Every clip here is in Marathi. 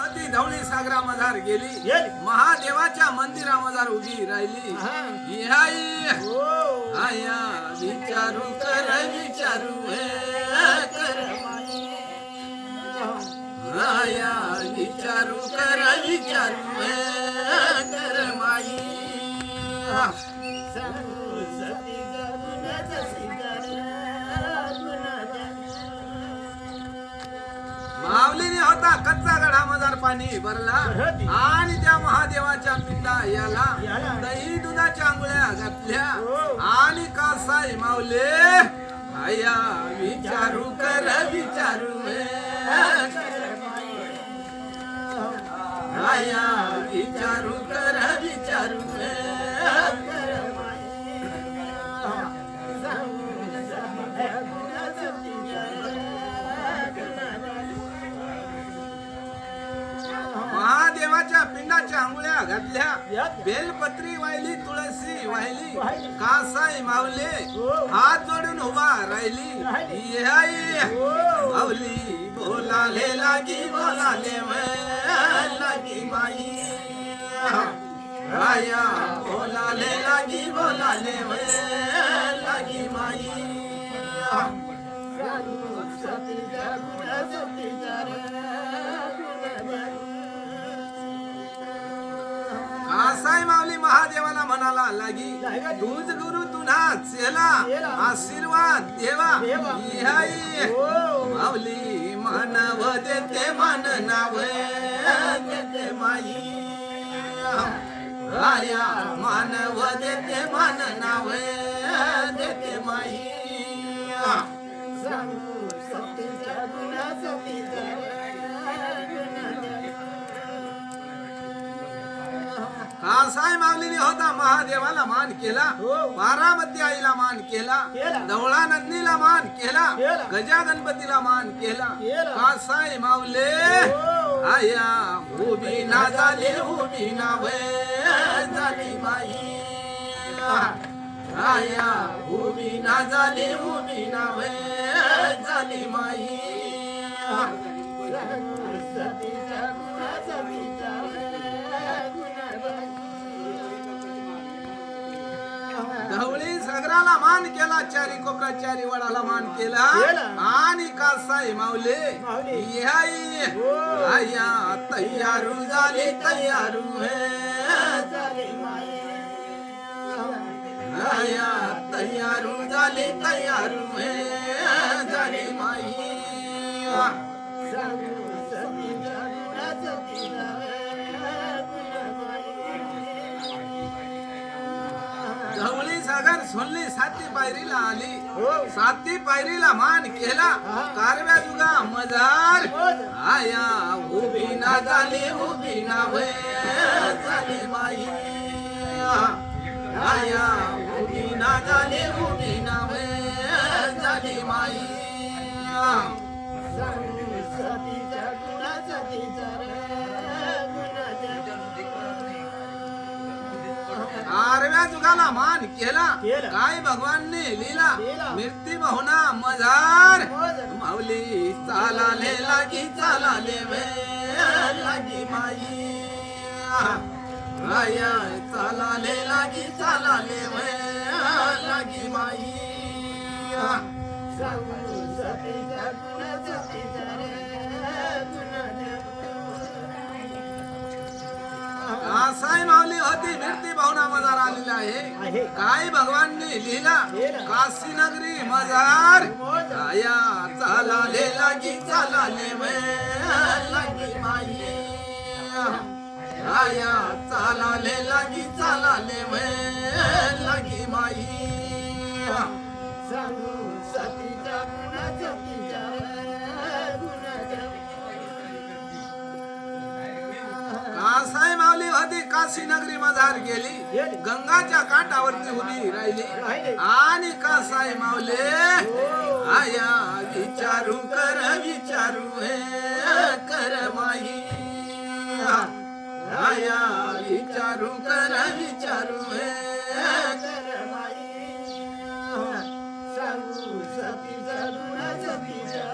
ती धवळी सागरा मधार गेली महादेवाच्या मंदिरा मधार उभी राहिली आया विचारू कर विचारू कर आया विचारू कर विचारू कर माई माऊलीने होता कच्चा गढा मधार पाणी भरला आणि त्या महादेवाच्या पिंडा याला दही दुधाच्या आंघोळ्या घातल्या आणि कासाई माऊले आया विचारू कर विचारू आया विचारू कर विचारू महादेवाच्या पिंडाच्या आंघोळ्या घातल्या बेलपत्री वाहिली तुळशी वाहिली कासाई माऊले हात जोडून उभा राहिली माऊली बोलाले लागी बोलाले लागी माई आया बोलाले लागी बोलाले लागी माई कासाई माऊली महादेवाला म्हणाला लागी तुझ गुरु तुना चेला आशीर्वाद देवा माऊली मानव देते मान नाव देते माई आया मानव देते मान नाव देते माई कासाई माऊलीने होता महादेवाला मान केला बारामती आईला मान केला धवळा नंदीला मान केला गजा गणपतीला मान केला कासाई माऊले आया उभी ना झाली उभी ना झाली माई आया उभी ना झाली उभी ना झाली माई धवळी सागराला मान केला चारी कोपरा चारी वडाला मान केला आणि कासाई माऊले आया तयारू झाली तयारू आया तयारू झाली तयारू झाली माई धवळी सागर सोनली साती पायरीला आली साती पायरीला मान केला कारव्या जुगा मजार आया उभी ना झाली उभी ना झाली माई आया उभी ना झाली उभी ना झाली माई आरव्या जुगाला मान केला काय भगवानने लीला मृत्यू होना मजार माऊली चालाले लागी चालाले लागी माई आया चालाले लागी चालाले लागी माई कासाई माऊली होती मृत्यू भावना मजार आलेला आहे काय भगवानने लीला काशी नगरी मजार आया चालाले लागी चालाले लागी माई आया चालाले लागी चालाले लागी माई कासाई माऊली होती काशी नगरी मधार गेली गंगाच्या काठावरती उभी राहिली आणि कासाई माऊले आया विचारू कर विचारू कर माई आया विचारू कर विचारू कर माई सांगू सतीचा गुण सतीचा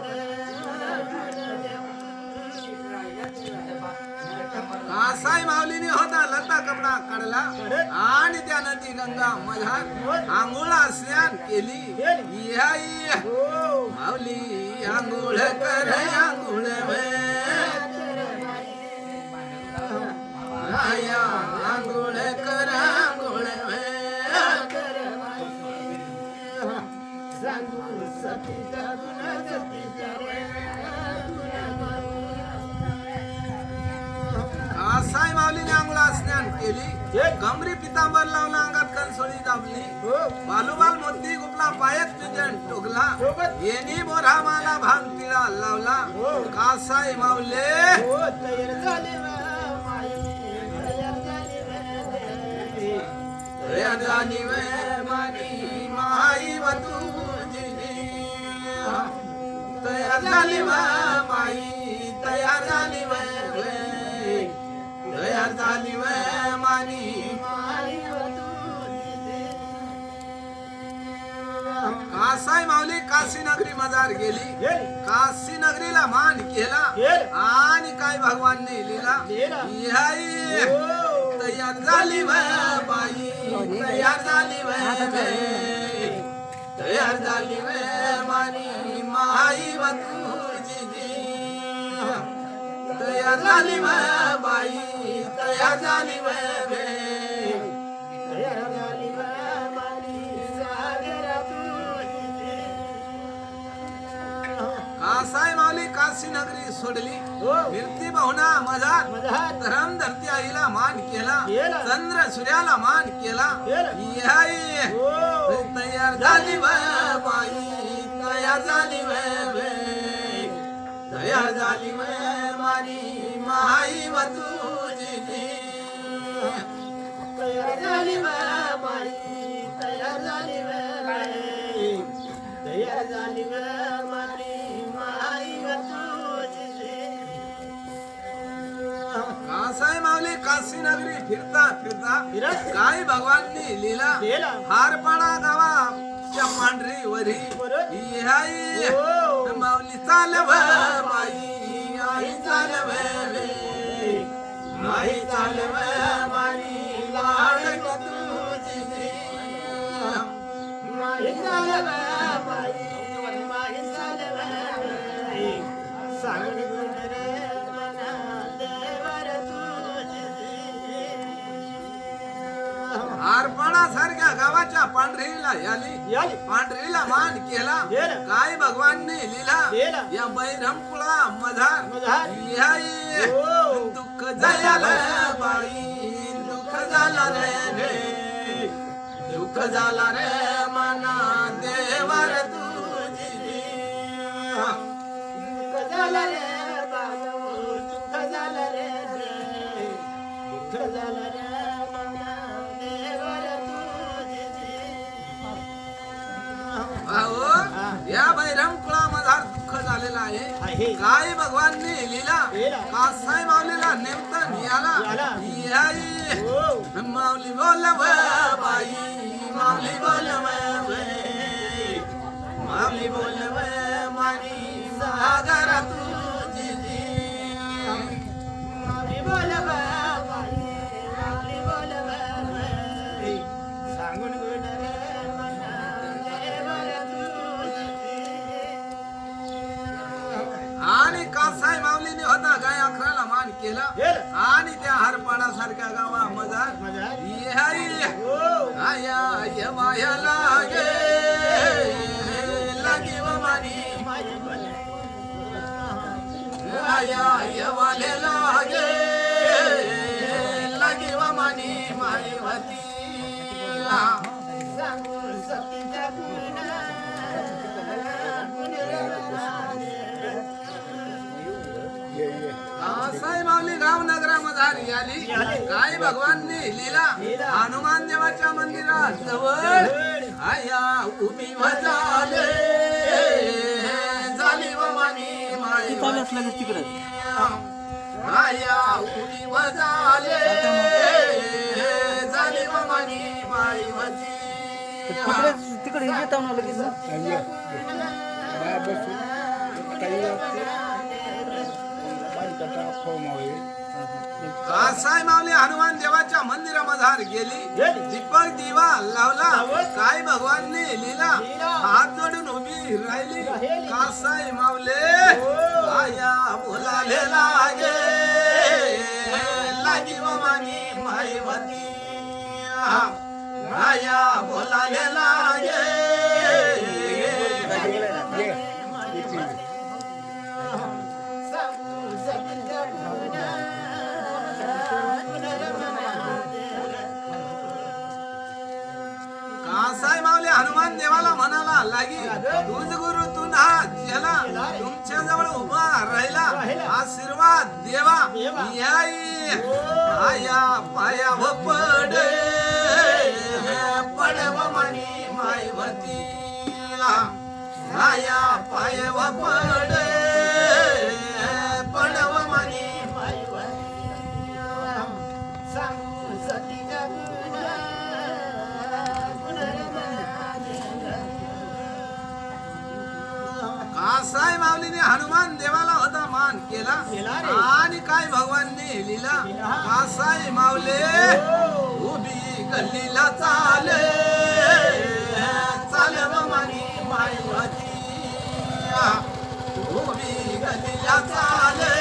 कासाई माऊलीने होता लता कपडा काढला आणि त्यानं ती गंगा मधात आंघोळ स्नान केली. याई माऊली आंघोळ कर आंघोळ आया आंघोळ कर आंघोळ कासाई माऊलीने आंघोळ स्नान केली. कमरी पितांबर लावला अंगात कणसोळी दाबली. बालूबाल मोती गुपला पायात पिंजण टोकला. येणी मोरा माला भांग तिळा लावला. कासाई माऊले तयार झाली वे मानी माई व तुझी. तयार झाली व माई तयार झाली वे तयार झाली वे मानी माई व तुझी. कासाई माऊली काशी नगरी मजार गेली. काशी नगरीला मान केला आणि काय भगवानने लिहिला. तयार झाली व बाई तयार झाली व तयार झाली व मानी माई व तुझी. तयार झाली व बाई तयार झाली व तयार झाली व मानी सागरा तुझी. कासाई माऊली काशी नगरी सोडली. कीर्ती बहुना मधात धरम धरती आईला मान केला. चंद्र सूर्याला मान केला. तयार झाली व बाई तयार झाली व तयार झाली व मानी माई व तुझी. तयार झाली व बाई तयार झाली व तयार झाली व मानी माई व तुझी. कासाई माऊली काशी नगरी फिरता फिरता काय भगवाननी लीला. हारपाडा गावाच्या पांढरी वरी माऊली चालव माई आई चालव माई चालव माई लाडक तुझी. माई चालव माई माई चालव सांगून हारपाडा सारख्या गावाच्या पांढरीला याली. पांढरीला मान केला काय भगवानने लिहिला. या बैरमकुळा मधार दुःख जायला बाई दुःख झाला रे दुःख झाला रे मना देवर तुझी. दुःख झाला रे बाबू दुःख झाला रे दुःख झाला रे या बैरमकुळा मधार दुःख झालेला आहे. काय भगवानने लिहिला. कासाई माऊलीला नेमत नियाला. माऊली बोलव बाई माऊली बोलव माऊली बोलव मानी सागरा तुझी. माऊली बोलव बाई माऊली बोलव सांगून आणि कासाई माऊलीने होता गाय अखराला मान केला. आणि त्या हरपाडा सारख्या गावा मजार माया लागे लागी व मानी वाले लागे लागी व मानी माईवती. कासाई माऊली गाव नगरामध्ये आली. काय भगवानने लीला. हनुमान देवाच्या मंदिरात जवळ आया उभी वजाले झाली व मानी माई तिकडे आया उभी वजाले झाली व मानी माई वती. तिकडे येता ना लगेच कासाई माऊली हनुमान देवाच्या मंदिरामधार गेली दीपक दिवा लावला काय भगवानने लिहिला हात जोडून उभी राहिली कासाई माऊले आया बोलाले लागे लागी मानी माईवती आया बोलाले लागे कासाई माऊली हनुमान देवाला म्हणाला लागी तुझ गुरु तू ना चला तुमच्या जवळ उभा राहिला आशीर्वाद देवा याई आया पाया व पडे पडव मनी माईवती आया पाय व पडे पडव मनी कासाई माऊलीने हनुमान देवाला होता मान केला आणि काय भगवानने लिहिला कासाई माऊले उभी गल्लीला चाले चाले मानी माईवती उभी गल्लीला चाले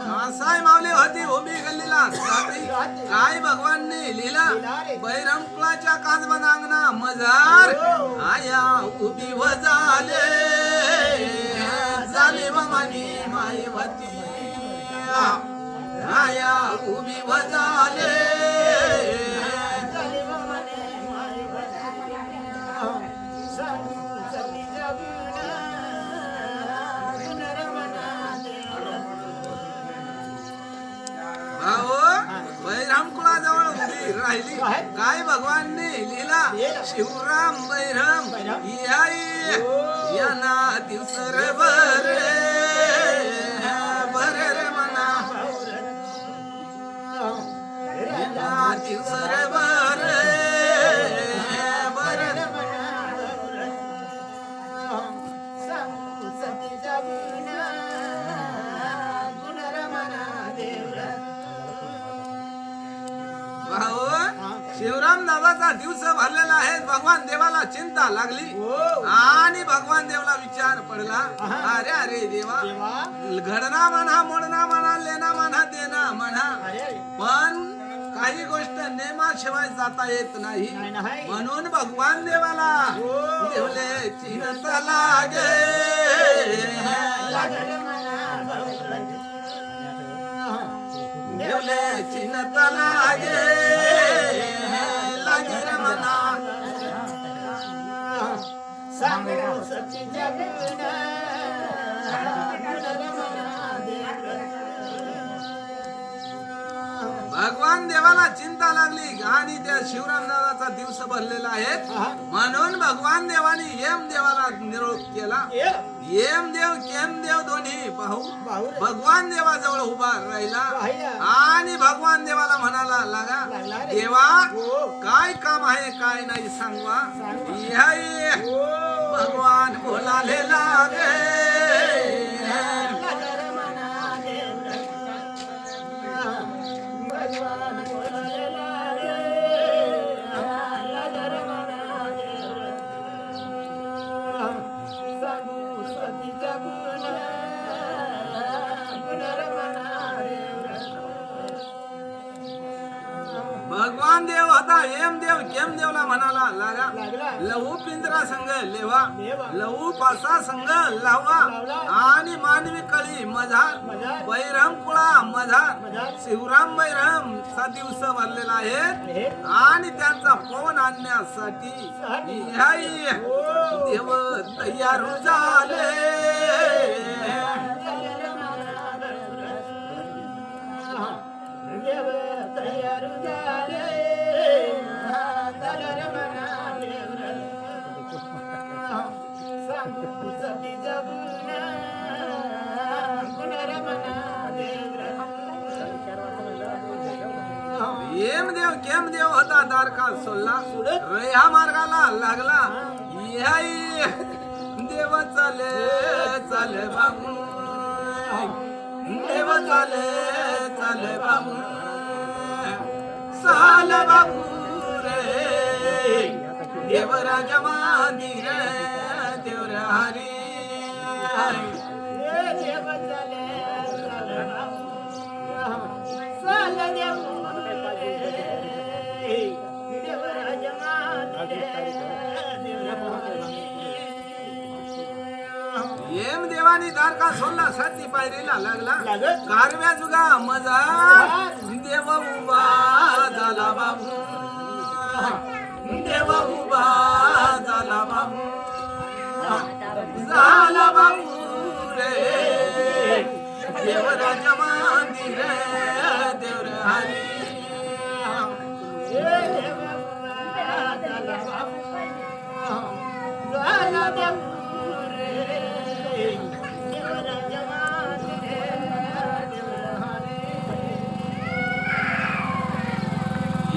कासाई माऊली होती उभी गल्लीला काय भगवानने लिहिला बैरमकुळाच्या काजबन अंगणा मजार आया उभी व झाले झाले मानी माईवती आया उभी व झाले बैरामकुळाजवळ उभी राहिली काय भगवानने लिहिला शिवराम बैरम याई यांना दिवसर बरे बरे रे मना यांना दिवसर बरे बरे रे शिवराम दादाचा दिवस भरलेला आहे भगवान देवाला चिंता लागली आणि भगवान देवाला विचार पडला अरे अरे देवा घडना म्हणा मोडना म्हणा लेना म्हणा देना म्हणा पण काही गोष्ट नेमाशिवाय जाता येत नाही म्हणून भगवान देवाला देवले चिंता लागे देवले चिंता लागे लागे रे मना सांगू सच्ची जगना भगवान देवाला चिंता लागली आणि त्या शिवराम दादाचा दिवस भरलेला आहे म्हणून भगवान देवाने येम देवाला निरोप केला येम देव केम देव दोन्ही पाहू भगवान देवाजवळ उभा राहिला आणि भगवान देवाला म्हणाला लागा देवा काय काम आहे काय नाही सांगवा भगवान बोलाले लागे भगवान देव होता एम देव केम देवला म्हणाला लागा लहू पिंजरा संघ लेवा लहू पासा संघ लावा आणि मानवी कळी मधार बैरम कुळा मधार शिवराम बैरम चा दिवस भरलेला आहे आणि त्यांचा पवन आणण्यासाठी देव तयार झाले देव तयार झाले सांगू सती जगना गुणरमना देव केम देव होता दारका सोडला ह्या मार्गाला लागला याई देव चाले चाले बाबू देव चाले चाले बाबू साल बाबू रे देवराज मंदिर देवर हरी देव चाले चाले बाबू साल देवराज येम देवानी दारका सोडला साती पायरीला लागला कारव्या जुगा मजा देव उभा झाला बाबू देव उभा झाला बाबू झाला बाबू रे देवराज मंदिर देवर हरी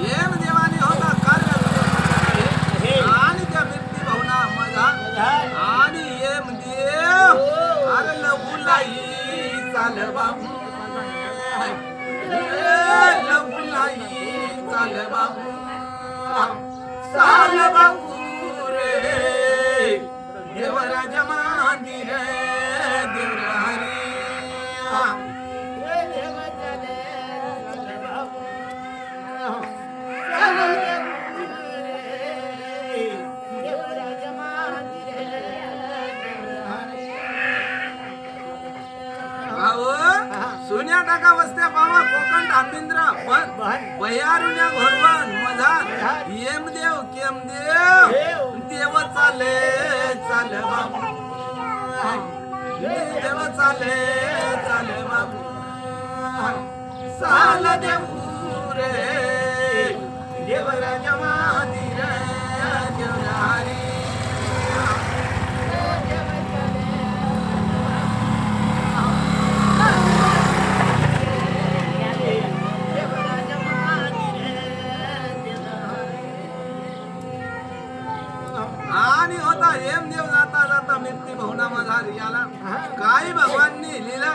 येम देवानी होता कार्य आणि त्या मृत्यू भावना मजा आणि येम देव अरे लवलाई चाल बाबू लवलाई चाल बाबू चाल बाबू रे देवराज मंदिर देवर हरी सोन्या टाका वस्त्या बाबा कोकण धामिंद्र पण भयारुण्या घोरवन मधार येम देव केम देव देव चाले चाले बाबू देव चाले चाले बाबू साल देव रे देवराज मंदिर देवर हरी आणि होता हेम देव जाता जाता मृत्यू भवना मधार याला काही भगवाननी लीला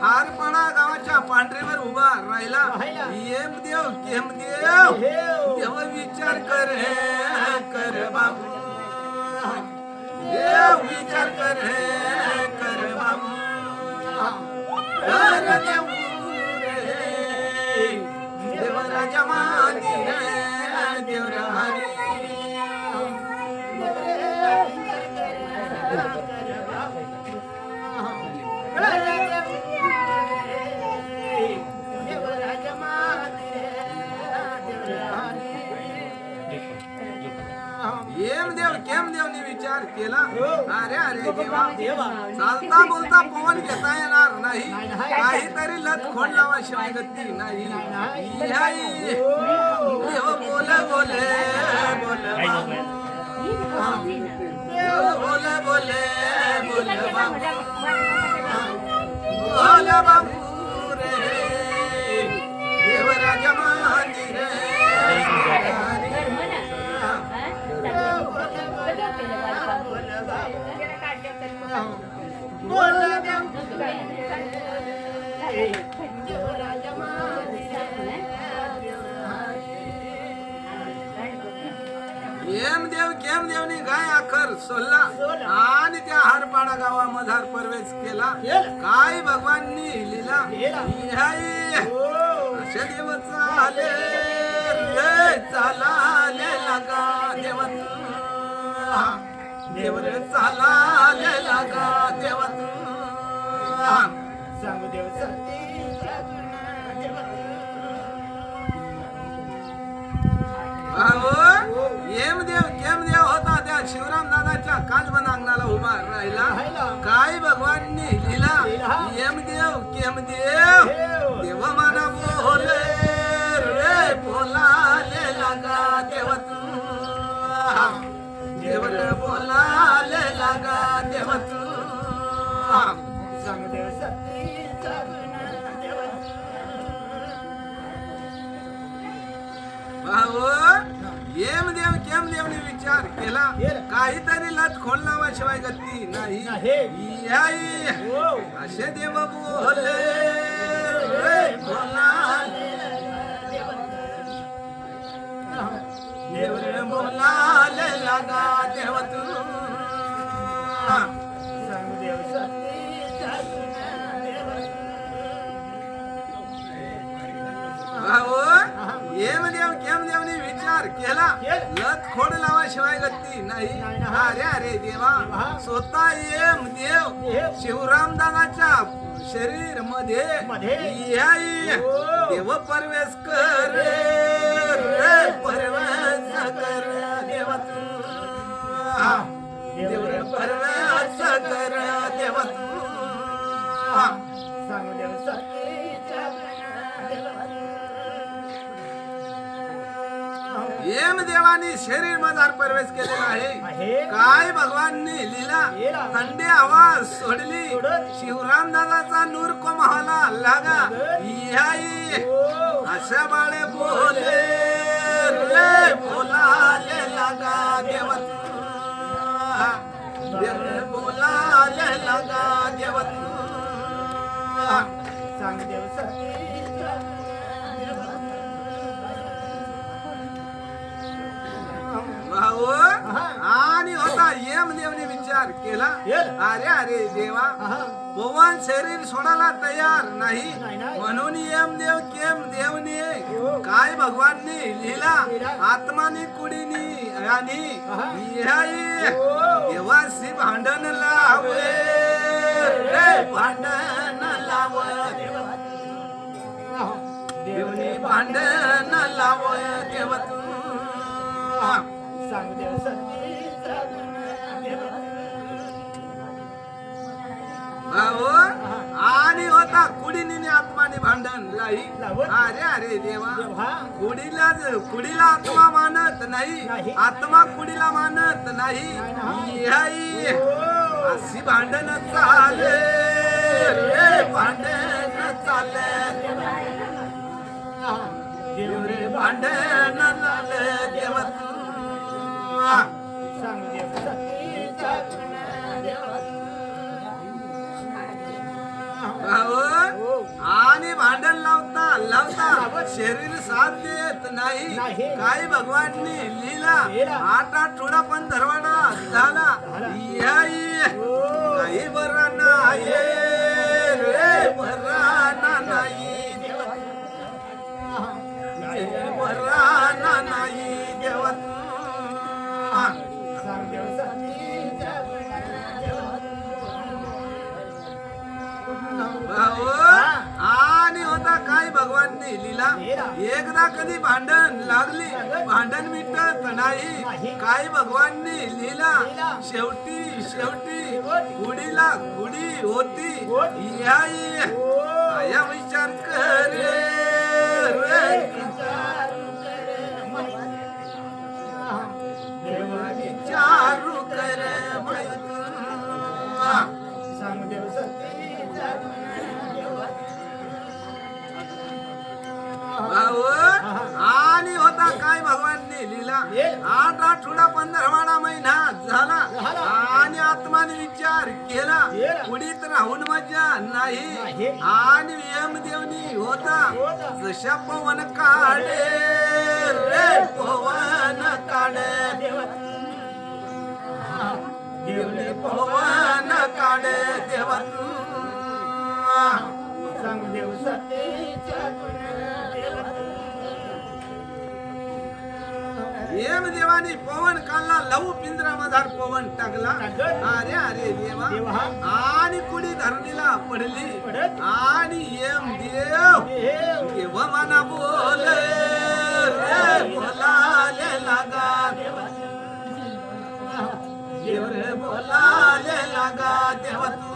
हारपणा गावाच्या पांढरीवर उभा राहिला हेम देव केम देव देव विचार करे कर बाबू देव विचार करे कर बाबू कर देव रे देवराज मंदिर देवर हरी येम देव केम देवनी विचार केला अरे अरे देवा चालता बोलता पवन घेता येणार नाही काहीतरी लत खोड लावाशिवाय गती नाही देव बोले बोले बोले बोले बोले बोले बाबू बोले बाबू रे देवराज मंदिर येम देव केम देवनी गाय आखर सोडला आणि त्या हरपाडा गावा मधार प्रवेश केला काय भगवाननी लीला असे देव चाले रे चालाले लागा देवत देवर चालाले लागा देवत सांग देव सती येम देव केम देव होता त्या शिवराम दादाच्या कालबन अंगणाला उभा राहिला काय भगवाननी लीला येम देव केम देव देव माना बोले रे बोलाले लागा देव तू देवर बोलाले लागा देव तू सांग देव सती भाऊ येम देव केम देवने विचार केला काहीतरी लत खोल लावाशिवाय गती नाही याई असे देव बोले रे बोलाले देव रे बोलाले लागा देव तू सांगदेव सतीचा भाऊ येम देव केम देवने विचार केला लत खोड लावाशिवाय गती नाही अरे अरे देवा स्वतः येम देव शिवरामदानाच्या शरीर मध्ये याई देव परवेश कर रे परवेश कर देव तू देव रे परवेश कर देव तू सांगदेव सतीचा येम देवानी शरीर मधार प्रवेश केलेला आहे काय भगवाननी लीला थंडी हवा सोडली शिवराम दादाचा नूर कोमहाला लागा याई अशा बाळे बोले रे बोलाले लागा देव देव बोलाले लागा देव सांगदेव सतीचा भाऊ आणि होता येम देवने विचार केला अरे अरे देवा पवन शरीर सोडायला तयार नाही म्हणून येम देव केम देवने काय भगवाननी लीला आत्मानी कुडीनी आणि देवाशी भांडण लावे रे भांडण लाव देवने भांडण लाव देव तू सांगदेव सतीचा भाऊ आणि होता कुडीनी आत्माने भांडण लाई अरे अरे देवा कुडीला आत्मा मानत नाही आत्मा कुडीला मानत नाही अशी भांडण चाले रे भांडण चाले देव रे भांडण चाले देव तू सांगदेव सतीचा भाऊ आणि भांडण लावता लावता शरीर साथ देत नाही काही भगवाननी लीला आठ आठवडा पण धरवाडा झाला काही बरा नाही रे बरा नाही बरा नाही देवा सांगदेव सतीचा भाऊ आणि होता काय भगवाननी लीला एकदा कधी भांडण लागली भांडण मिटत नाही काय भगवाननी लीला शेवटी शेवटी गुडीला गुडी होती या विचार कर विचारू कर सांगदेव सतीचा भाऊ आणि होता काय भगवाननी लीला आठ आठवडा 15 महिना झाला आणि आत्माने विचार केला पुढीत राहून मजा नाही आणि यमदेवनी होता जशा पवन काढे रे पवन काढे देवने पवन काढे देवा तू सांगदेव सतीचा येम देवानी पवन काढला लहू पिंजरा मधार पवन टाकला अरे अरे देवा आणि कुडी धरणीला पडली आणि येम देव देव मना बोले रे बोलाले लागा देव रे बोलाले लागा देवा तू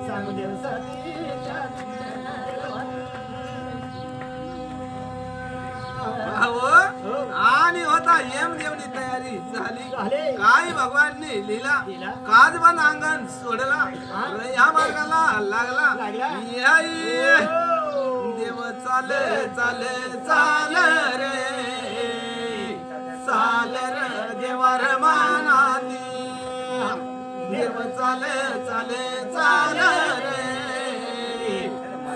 सांगदेव सतीचा आणि होता येम देवनी तयारी झाली काय भगवाननी लीला काजबन अंगण सोडला या मार्गाला लागला देव चाले चाले चाले चाले चाले चाल रे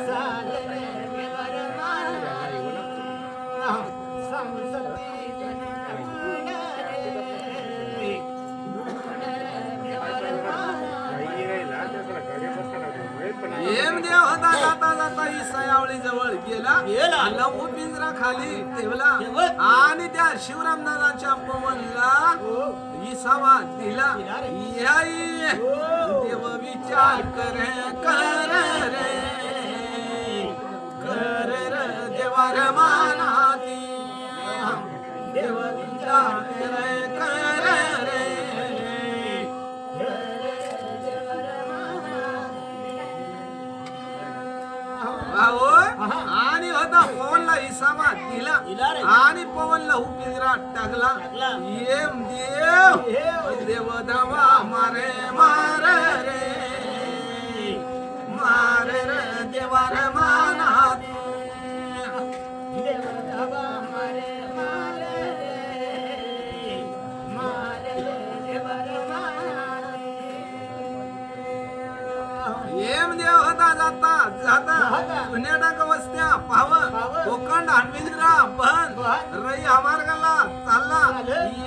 चाल रे देवर माना सांग सती गुण रे देवर माना देव होता जाता जाता ईसायावळी जवळ गेला लहू पिंजरा खाली ठेवला आणि त्या शिवरामदादाच्या पवनला इसावा दिला याई देव विचार करे कर रे कर रे देवार मानाती देव विचार करे कर रे आणि होता पवनला इसावा दिला आणि पवनला पिंजरा टाकला येम देव देव धावा मारे मारे रे मारे रे देवार माना देव धावा मारे मारे रे मारे देवर माना येम देव होता जाता जाता जुन्या टाक वस्त्या पाव कोकण हनविंद्रा बन रई हा मार्गाला चालला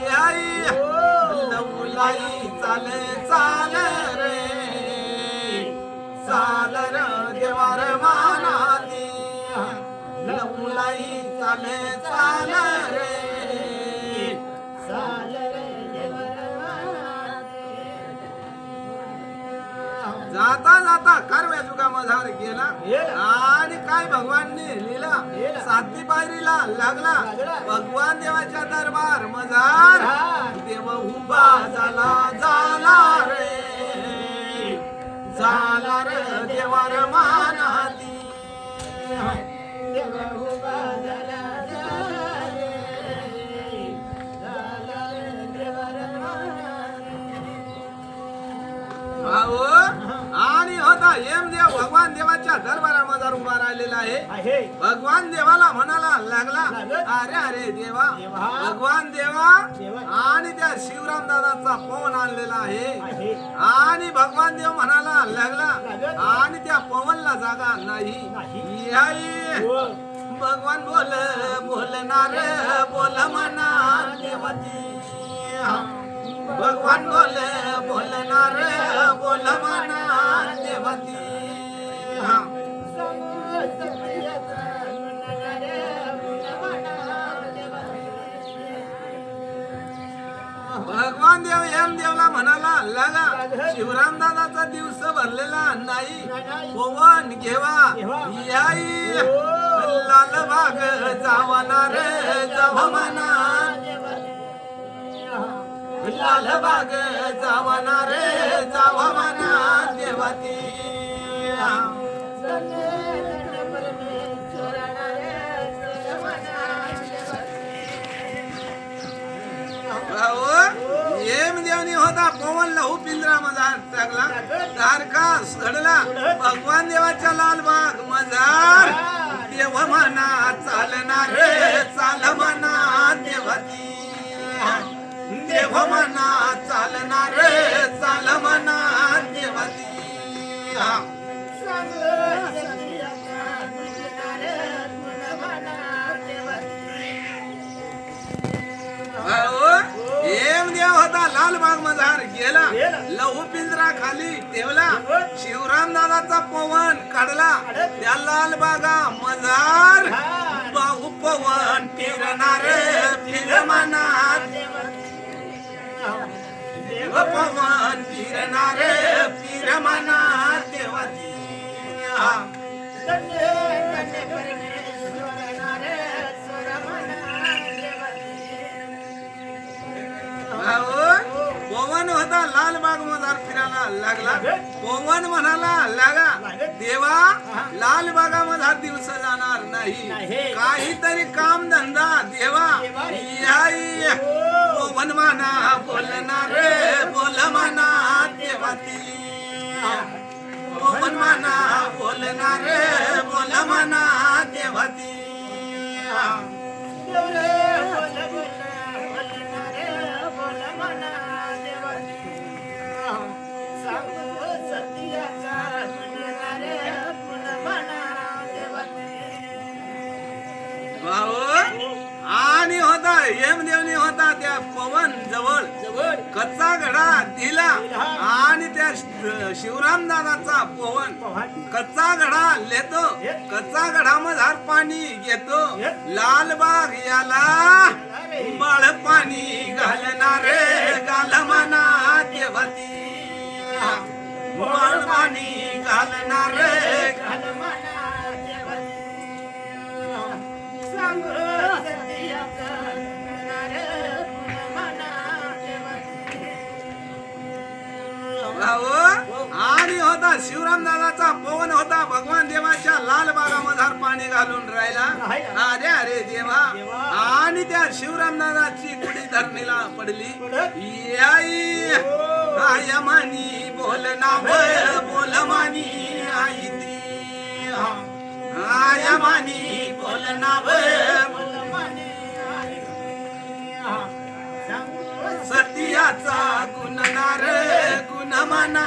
याई लवलाई चाले चाल रे चाल रे देवार मानाती लवलाई चाले चाल रे चाल रे देवर जाता जाता कर्व्या जुगा मधार गेला आणि काय भगवानने लिहिला सातवी पायरीला लागला भगवान देवाच्या दरबार मधार देव उभा झाला झाला रे झाला रे देवार मानाती देव उभा झाला झाला रे झाला रे देवर भाऊ आणि होता देव भगवान देवाच्या दरबारामध्ये उभा राहिलेला आहे भगवान देवाला म्हणाला लागला अरे अरे देवा भगवान देवा आणि त्या शिवराम दादाचा पवन आणलेला आहे आणि भगवान देव म्हणाला लागला आणि त्या पवनला जागा नाही याई भगवान बोलणार बोल म्हणा देवाती भगवान बोलणार बोल म्हणा देवाती भगवान देव एम देवला म्हणाला लागा शिवराम दादाचा दिवस भरलेला नाही पवन घेवा याई लाल बाग जावणार जाव म्हणा लाल बाग जावणार जाव म्हणा देवाती एम देवनी होता पवन लहू पिंजरा मजार टाकला तारका सडला भगवान देवाच्या लालबाग मजार देव म्हणा चालणार चाल म्हणा देवाती देव म्हणा चालणार चाल म्हणा देवाती एम देव होता लालबाग मजार गेला लहू पिंजरा खाली ठेवला शिवराम दादाचा पवन काढला त्या लालबागा मजार बाहू पवन फिरणार फिर म्हणा देव पवन फिरणार फिर म्हणा देवाती पवन होता लालबाग मजार फिरायला लागला पवन म्हणाला लागा देवा लालबागा मधार दिवस जाणार नाही काहीतरी काम धंदा देवा याई पवन म्हणा बोलणार बोल म्हणा देवाती पवन म्हणा बोलणार बोल म्हणा देवाती सांग भाऊ आणि होता हेमदेवनी होता त्या पवन जवळ जवळ कच्चा घडा दिला आणि त्या शिवराम दादाचा पवन कच्चा घडा लेतो कच्चा घडा मधार पाणी घेतो लालबाग याला बाळ पाणी घालणार गाल मना देवती बाळ पाणी घालणार आणि होता शिवराम दादाचा पवन होता भगवान देवाच्या लाल बागामधार पाणी घालून राहिला अरे अरे देवा आणि त्या शिवराम दादाची गुढी धरणीला पडली याई आयमानी बोलना बोलमानी आई ती आयमानी बोलना सतियाचा गुणनार गुण मना